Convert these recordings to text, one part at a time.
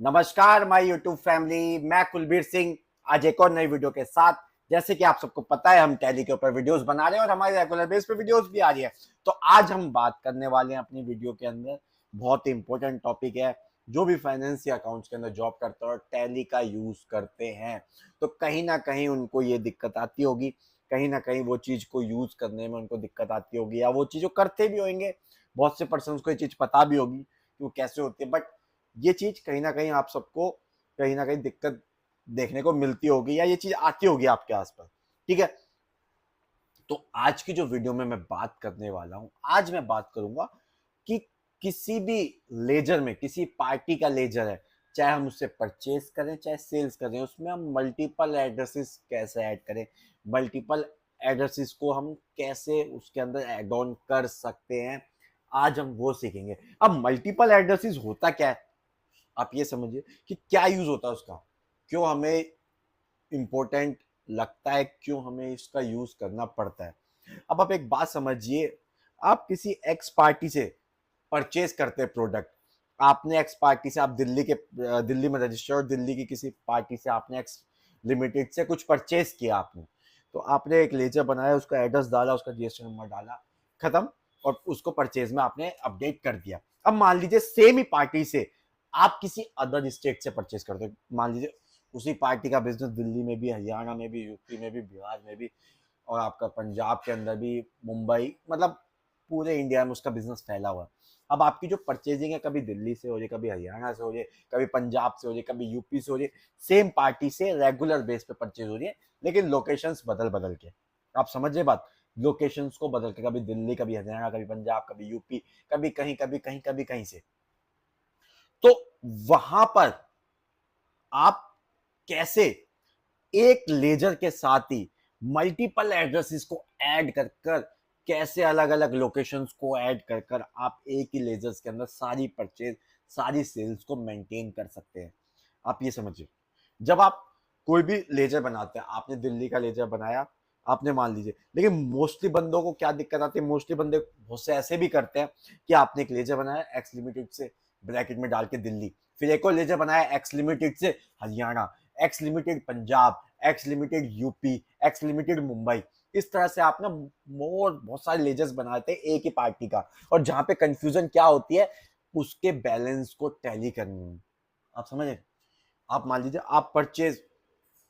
नमस्कार my YouTube family, मैं कुलबीर सिंह आज एक और नई वीडियो के साथ। जैसे कि आप सबको पता है, हम टैली के ऊपर वीडियोस बना रहे हैं और हमारे रेगुलर बेस पे वीडियोस भी आ रही है। तो आज हम बात करने वाले हैं अपनी वीडियो के अंदर, बहुत ही इंपॉर्टेंट टॉपिक है। जो भी फाइनेंस या अकाउंट्स के अंदर जॉब करते हैं और टैली का यूज करते हैं, तो कहीं ना कहीं उनको ये दिक्कत आती होगी, कहीं ना कहीं वो चीज को यूज करने में उनको दिक्कत आती होगी, या वो चीज करते भी होंगे। बहुत से पर्सन को ये चीज पता भी होगी कि वो कैसे होती है, बट ये चीज कहीं ना कहीं आप सबको कहीं ना कहीं दिक्कत देखने को मिलती होगी, या ये चीज आती होगी आपके आसपास। ठीक है, तो आज की जो वीडियो में मैं बात करने वाला हूं, आज मैं बात करूंगा कि किसी भी लेजर में, किसी पार्टी का लेजर है, चाहे हम उससे परचेज करें चाहे सेल्स करें, उसमें हम मल्टीपल एड्रेसेस कैसे ऐड करें, मल्टीपल एड्रेसेस को हम कैसे उसके अंदर ऐड ऑन कर सकते हैं, आज हम वो सीखेंगे। अब मल्टीपल एड्रेसेस होता क्या है, आप ये समझिए कि क्या यूज होता है उसका, क्यों हमें इंपॉर्टेंट लगता है, क्यों हमें इसका यूज करना पड़ता है। अब आप एक बात समझिए, आप किसी एक्स पार्टी से परचेज करते हैं प्रोडक्ट। आपने एक्स पार्टी से, आप दिल्ली में रजिस्टर्ड, दिल्ली की किसी पार्टी से आपने एक्स लिमिटेड से कुछ परचेज किया आपने, तो आपने एक लेजर बनाया, उसका एड्रेस डाला, उसका जीएसटी नंबर डाला, खत्म। और उसको परचेज में आपने अपडेट कर दिया। अब मान लीजिए सेम ही पार्टी से आप किसी अदर स्टेट से परचेज करते हो, मान लीजिए उसी पार्टी का बिजनेस दिल्ली में भी, हरियाणा में भी, यूपी में भी, बिहार में भी, और आपका पंजाब के अंदर भी, मुंबई, मतलब पूरे इंडिया में उसका बिजनेस फैला हुआ है। अब आपकी जो परचेजिंग है, कभी दिल्ली से हो जाए, कभी हरियाणा से हो जाए, कभी पंजाब से हो जाए, कभी यूपी से हो जाए, सेम पार्टी से रेगुलर बेस पे परचेज हो रही है, लेकिन लोकेशंस बदल बदल के। आप समझिए बात, लोकेशंस को बदल के, कभी दिल्ली, कभी हरियाणा, कभी पंजाब, कभी यूपी, कभी कहीं, कभी कहीं, कभी कहीं से। तो वहां पर आप कैसे एक लेजर के साथ ही मल्टीपल एड्रेसेस को ऐड कर कर, कैसे अलग अलग लोकेशंस को ऐड कर कर आप एक ही लेजर्स के अंदर सारी परचेज, सारी सेल्स को मेंटेन कर सकते हैं। आप ये समझिए, जब आप कोई भी लेजर बनाते हैं, आपने दिल्ली का लेजर बनाया, आपने मान लीजिए, लेकिन मोस्टली बंदों को क्या दिक्कत आती है, मोस्टली बंदे बहुत से ऐसे भी करते हैं कि आपने एक लेजर बनाया एक्स लिमिटेड से, ब्रैकेट में डाल के दिल्ली, फिर एक और लेजर बनाया एक्स लिमिटेड से Haryana, x limited Punjab, x limited UP, x limited Mumbai. इस तरह से आप ना मोर बहुत सारे लेजर्स बनाते हैं एक ही पार्टी का, और जहां पे कंफ्यूजन क्या होती है, उसके बैलेंस को टैली करने में। आप समझे, आप मान लीजिए आप परचेज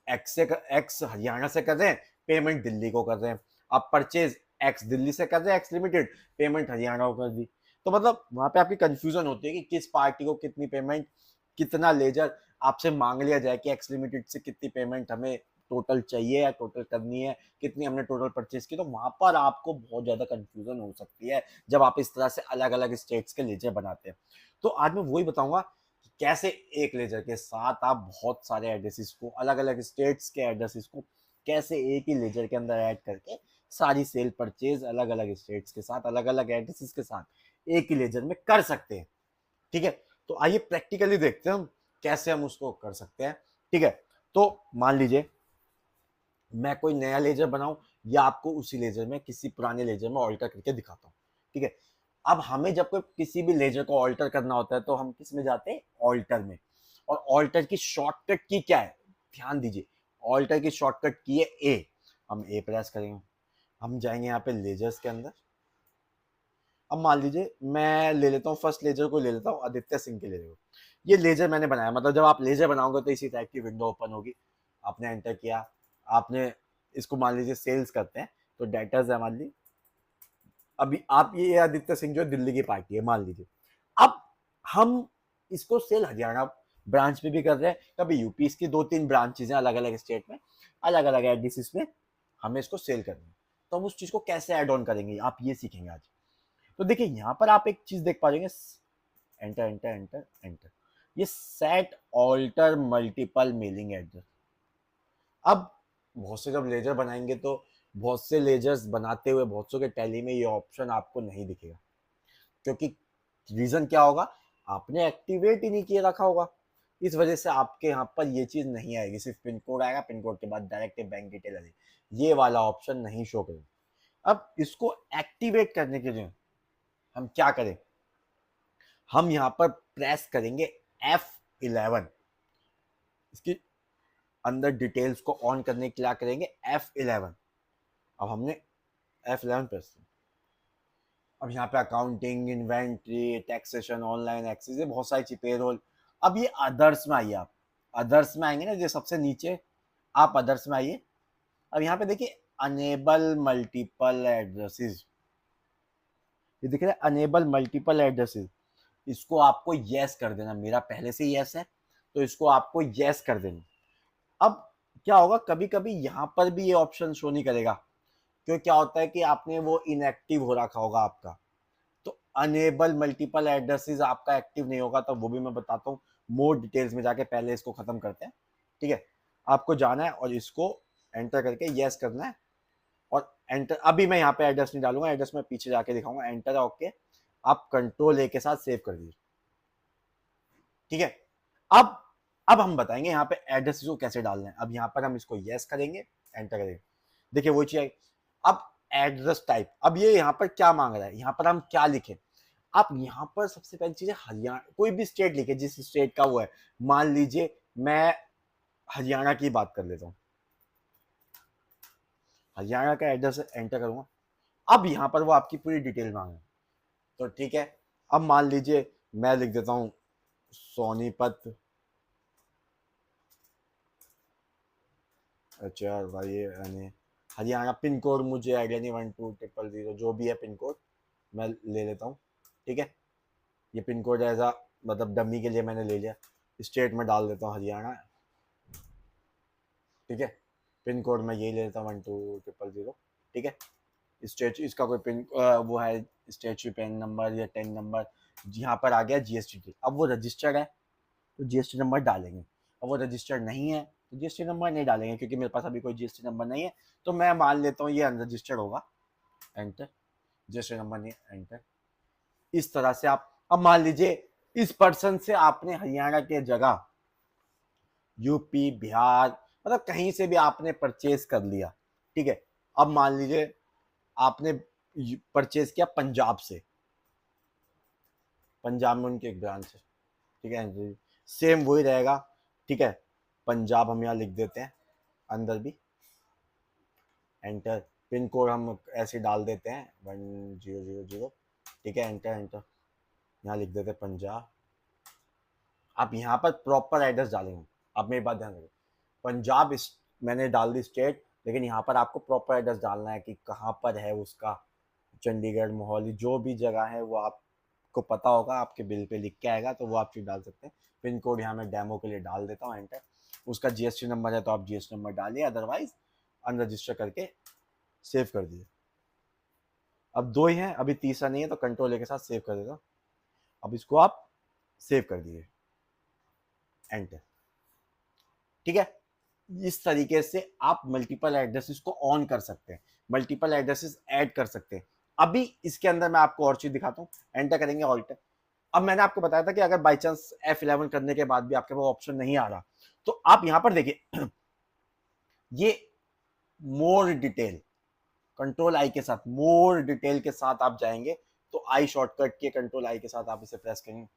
एक्स हरियाणा से कर रहे हैं, पेमेंट दिल्ली को कर रहे हैं। आप परचेज एक्स दिल्ली से कर रहे हैं, एक्स लिमिटेड, पेमेंट हरियाणा को कर दी। तो मतलब वहां पे आपकी कंफ्यूजन होती है कि किस पार्टी को कितनी पेमेंट, कितना लेजर आपसे मांग लिया जाए कि एक्स लिमिटेड से कितनी पेमेंट हमें टोटल चाहिए या टोटल करनी है, कितनी हमने टोटल परचेज की। तो वहां पर आपको बहुत ज्यादा कंफ्यूजन हो सकती है जब आप इस तरह से अलग अलग स्टेट्स के लेजर बनाते हैं। तो आज मैं वही बताऊंगा कि कैसे एक लेजर के साथ आप बहुत सारे एड्रेसेस को, अलग अलग स्टेट्स के एड्रेसेस को कैसे एक ही लेजर के अंदर ऐड करके सारी सेल परचेज अलग अलग स्टेट्स के साथ, अलग अलग एड्रेसेस के साथ एक ही लेजर में कर सकते हैं। ठीक है, तो आइए प्रैक्टिकली देखते हैं हम कैसे हम उसको कर सकते हैं। ठीक है, तो मान लीजिए मैं कोई नया लेजर बनाऊं, या आपको उसी लेजर में किसी पुराने लेजर में ऑल्टर करके दिखाता हूं। ठीक है, अब हमें जब कोई किसी भी लेजर को ऑल्टर करना होता है, तो हम किस में जाते हैं, ऑल्टर में। और ऑल्टर की शॉर्टकट की क्या है, ध्यान दीजिए, ऑल्टर की शॉर्टकट की है ए। हम ए प्रेस करेंगे, हम जाएंगे यहाँ पे लेजर्स के अंदर। अब मान लीजिए मैं ले लेता हूँ, फर्स्ट लेजर को ले लेता हूँ, आदित्य सिंह के लेजर को। ये लेजर मैंने बनाया, मतलब जब आप लेजर बनाओगे तो इसी टाइप की विंडो ओपन होगी। आपने एंटर किया, आपने इसको मान लीजिए सेल्स करते हैं, तो डेटर्स है मान लीजिए, अभी आप ये आदित्य सिंह जो दिल्ली की पार्टी है मान लीजिए। अब हम इसको सेल हरियाणा ब्रांच पे भी कर रहे हैं, कभी यूपी, इसकी 2-3 ब्रांचेज हैं अलग अलग स्टेट में, अलग अलग एड्रेसेस में हमें इसको सेल करना है। तो हम उस चीज को कैसे ऐड ऑन करेंगे, आप ये सीखेंगे आज। तो देखिए यहाँ पर आप एक चीज देख पा रहे, एंटर एंटर एंटर एंटर, ये set alter multiple mailing address. अब बहुत से जब लेजर बनाएंगे, तो बहुत से लेजर्स बनाते हुए बहुत सौ के टैली में ये ऑप्शन आपको नहीं दिखेगा, क्योंकि रीजन क्या होगा, आपने एक्टिवेट ही नहीं किए रखा होगा। इस वजह से आपके यहाँ पर ये चीज नहीं आएगी, सिर्फ पिन कोड आएगा, पिन कोड के बाद डायरेक्ट बैंक डिटेल आएगी, ये वाला ऑप्शन नहीं शो करेगा। अब इसको एक्टिवेट करने के लिए हम क्या करें, हम यहाँ पर प्रेस करेंगे F F11। इसकी अंदर डिटेल्स को ऑन करने के लिए क्या करेंगे, F11। अब हमने F11 प्रेस, अब यहाँ पे accounting, inventory, taxation, online access, ये बहुत सारी चीज, पेरोल। अब ये अदर्स में आइए, आप अदर्स में आएंगे ना, जो सबसे नीचे, आप अदर्स में आइए। अब यहाँ पे देखिए अनेबल मल्टीपल एड्रेसेस, ये दिख रहा है अनेबल मल्टीपल एड्रेसेस, इसको आपको यस कर देना। मेरा पहले से यस है तो इसको आपको यस कर देना। अब क्या होगा, कभी कभी यहाँ पर भी ये ऑप्शन शो नहीं करेगा, क्योंकि क्या होता है कि आपने वो इनएक्टिव हो रखा होगा आपका, तो अनेबल मल्टीपल एड्रेसेस आपका एक्टिव नहीं होगा, तो वो भी मैं बताता हूँ मोर डिटेल्स में जाके। पहले इसको खत्म करते हैं, ठीक है। आपको जाना है और इसको एंटर करके यस करना है, और एंटर। अभी मैं यहाँ पे एड्रेस नहीं डालूंगा, एड्रेस मैं पीछे जाके दिखाऊंगा। Enter, okay. आप कंट्रोल ए के साथ सेव कर दीजिए, ठीक है। अब अब हम बताएंगे यहाँ पे एड्रेस को कैसे डालना है। अब यहाँ पर हम इसको यस करेंगे, एंटर करेंगे, देखिए वो चीज। अब एड्रेस टाइप, अब ये यहाँ पर क्या मांग रहा है, यहाँ पर हम क्या लिखें। आप यहाँ पर सबसे पहली चीज है हरियाणा, कोई भी स्टेट लिखे जिस स्टेट का वो है। मान लीजिए मैं हरियाणा की बात कर लेता हूँ, हरियाणा का एड्रेस एंटर करूंगा। अब यहाँ पर वो आपकी पूरी डिटेल मांगे, तो ठीक है। अब मान लीजिए मैं लिख देता हूँ सोनीपत, अच्छा भाई, यानी हरियाणा। पिन कोड मुझे आइडिया नहीं, 120000, जो भी है पिन कोड मैं ले लेता हूँ, ठीक है। ये पिन कोड ऐसा मतलब डमी के लिए मैंने ले लिया। स्टेट में डाल देता हूँ हरियाणा, ठीक है। पिन कोड मैं यही ले लेता हूँ 120000, ठीक है। स्टेट इसका कोई पिन वो है, स्टेट पेन नंबर या टेन नंबर। यहाँ पर आ गया जीएसटी। अब वो रजिस्टर्ड है तो जीएसटी नंबर डालेंगे, अब वो रजिस्टर्ड नहीं है तो जीएसटी नंबर नहीं डालेंगे, क्योंकि मेरे पास अभी कोई जीएसटी नंबर नहीं है। तो मैं मान लेता हूँ ये अनरजिस्टर्ड होगा, एंटर। जीएसटी नंबर नहीं, एंटर। इस तरह से आप, अब मान लीजिए इस पर्सन से आपने हरियाणा के जगह यूपी, बिहार, मतलब कहीं से भी आपने परचेज कर लिया, ठीक है। अब मान लीजिए आपने परचेज किया पंजाब से, पंजाब में उनकी एक ब्रांच है, ठीक है। सेम वही रहेगा, ठीक है। पंजाब हम यहाँ लिख देते हैं अंदर भी, एंटर। पिन कोड हम ऐसे डाल देते हैं 1000, ठीक है, एंटर एंटर। यहाँ लिख देते हैं पंजाब। आप यहाँ पर प्रॉपर एड्रेस डालेंगे। अब मेरी बात ध्यान रखिए, पंजाब मैंने डाल दी स्टेट, लेकिन यहाँ पर आपको प्रॉपर एड्रेस डालना है कि कहाँ पर है उसका। चंडीगढ़, मोहाली, जो भी जगह है वो आपको पता होगा, आपके बिल पे लिख के आएगा, तो वो आप चीज़ डाल सकते हैं। पिन कोड यहाँ मैं डेमो के लिए डाल देता हूँ, एंटर। उसका जीएसटी नंबर है तो आप जीएसटी नंबर डालिए, अदरवाइज अनरजिस्टर करके सेव कर दिए। अब दो ही हैं, अभी तीसरा नहीं है, तो कंट्रोल ए के साथ सेव कर देता हूँ। अब इसको आप सेव कर दिए, एंटर, ठीक है। इस तरीके से आप मल्टीपल एड्रेसेस को ऑन कर सकते हैं, मल्टीपल एड्रेसेस ऐड कर सकते हैं। अभी इसके अंदर मैं आपको और चीज दिखाता हूँ, एंटर करेंगे, ऑल्ट। अब मैंने आपको बताया था कि अगर बाई चांस F11 करने के बाद भी आपके पास ऑप्शन नहीं आ रहा, तो आप यहां पर देखिए ये मोर डिटेल, कंट्रोल आई के साथ मोर डिटेल के साथ आप जाएंगे, तो आई शॉर्टकट के कंट्रोल आई के साथ आप इसे प्रेस करेंगे।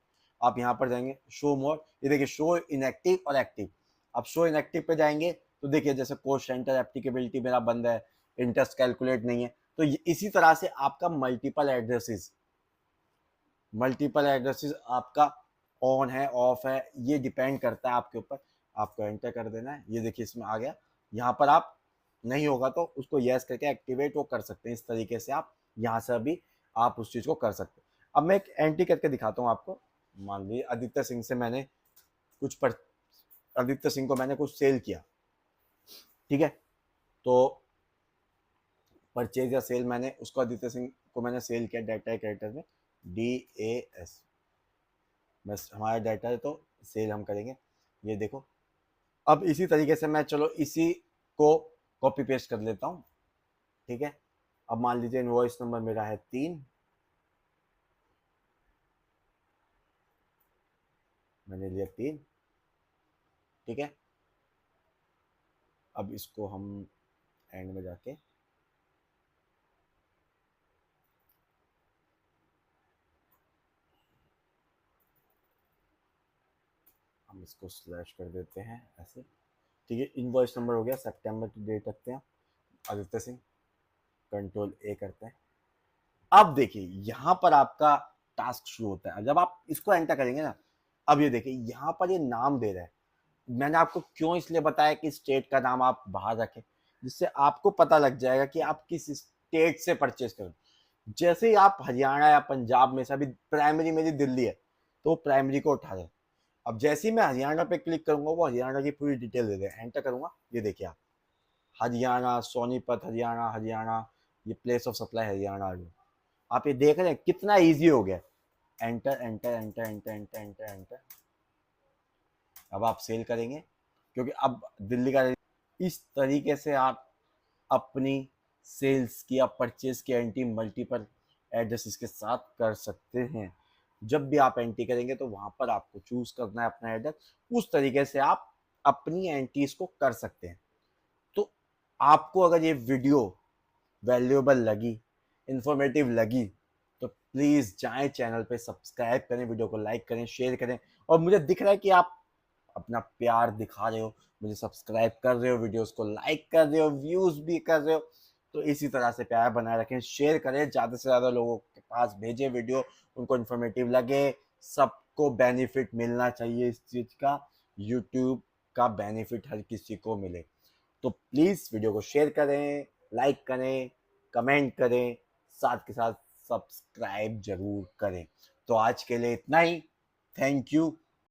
आप यहाँ पर जाएंगे शो मोर, ये देखिए शो इनएक्टिव और एक्टिव। आप शो इनएक्टिव पे जाएंगे तो देखिए जैसे कोस्ट सेंटर एप्लीकेबिलिटी मेरा बंद है, इंटरेस्ट कैलकुलेट नहीं है, तो इसी तरह से आपका मल्टीपल एड्रेसेस आपका ऑन है, ऑफ है, ये डिपेंड करता है आपके ऊपर। आपको एंटर कर देना है, ये देखिए इसमें आ गया। यहाँ पर आप नहीं होगा तो उसको यस करके एक्टिवेट वो कर सकते हैं। इस तरीके से आप यहाँ से अभी आप उस चीज़ को कर सकते हैं। अब मैं एक एंट्री करके दिखाता हूँ आपको। मान लीजिए आदित्य सिंह से मैंने कुछ पर आदित्य सिंह को मैंने कुछ सेल किया, ठीक है। तो परचेज या सेल, मैंने उसको आदित्य सिंह को मैंने सेल किया, डाटा कैरेक्टर में DAS, बस हमारा डाटा है तो सेल हम करेंगे, ये देखो। अब इसी तरीके से मैं चलो इसी को कॉपी पेस्ट कर लेता हूँ, ठीक है। अब मान लीजिए इनवॉइस नंबर मेरा है 3, मैंने लिया 3, ठीक है। अब इसको हम एंड में जाके हम इसको स्लैश कर देते हैं ऐसे, ठीक है। इनवॉइस नंबर हो गया, सितंबर की डेट रखते हैं, आदित्य सिंह, कंट्रोल ए करते हैं। अब देखिए यहाँ पर आपका टास्क शुरू होता है। जब आप इसको एंटर करेंगे ना, अब ये देखिए यहाँ पर ये नाम दे रहा है। मैंने आपको क्यों इसलिए बताया कि स्टेट का नाम आप बाहर रखें, जिससे आपको पता लग जाएगा कि आप किस स्टेट से परचेज करें। जैसे ही आप हरियाणा या पंजाब में से, अभी प्राइमरी मेरी दिल्ली है तो वो प्राइमरी को उठा दें। अब जैसे ही मैं हरियाणा पे क्लिक करूंगा वो हरियाणा की पूरी डिटेल दे दें, एंटर करूंगा, ये देखिए आप, हरियाणा, सोनीपत हरियाणा, हरियाणा, ये प्लेस ऑफ सप्लाई हरियाणा। आप ये देख रहे हैं कितना इजी हो गया। Enter enter enter enter enter enter enter. अब आप सेल करेंगे क्योंकि अब दिल्ली का, इस तरीके से आप अपनी सेल्स की या परचेज की एंट्री मल्टीपल एड्रेस के साथ कर सकते हैं। जब भी आप एंट्री करेंगे तो वहां पर आपको चूज करना है अपना एड्रेस, उस तरीके से आप अपनी एंट्रीज को कर सकते हैं। तो आपको अगर ये वीडियो वैल्यूएबल लगी, इंफॉर्मेटिव लगी, तो प्लीज़ जाएं चैनल पे, सब्सक्राइब करें, वीडियो को लाइक करें, शेयर करें। और मुझे दिख रहा है कि आप अपना प्यार दिखा रहे हो, मुझे सब्सक्राइब कर रहे हो, वीडियोस को लाइक कर रहे हो, व्यूज़ भी कर रहे हो। तो इसी तरह से प्यार बनाए रखें, शेयर करें, ज़्यादा से ज़्यादा लोगों के पास भेजें वीडियो, उनको इन्फॉर्मेटिव लगे। सबको बेनिफिट मिलना चाहिए इस चीज़ का, यूट्यूब का बेनिफिट हर किसी को मिले। तो प्लीज़ वीडियो को शेयर करें, लाइक करें, कमेंट करें, साथ के साथ सब्सक्राइब जरूर करें। तो आज के लिए इतना ही। Thank you.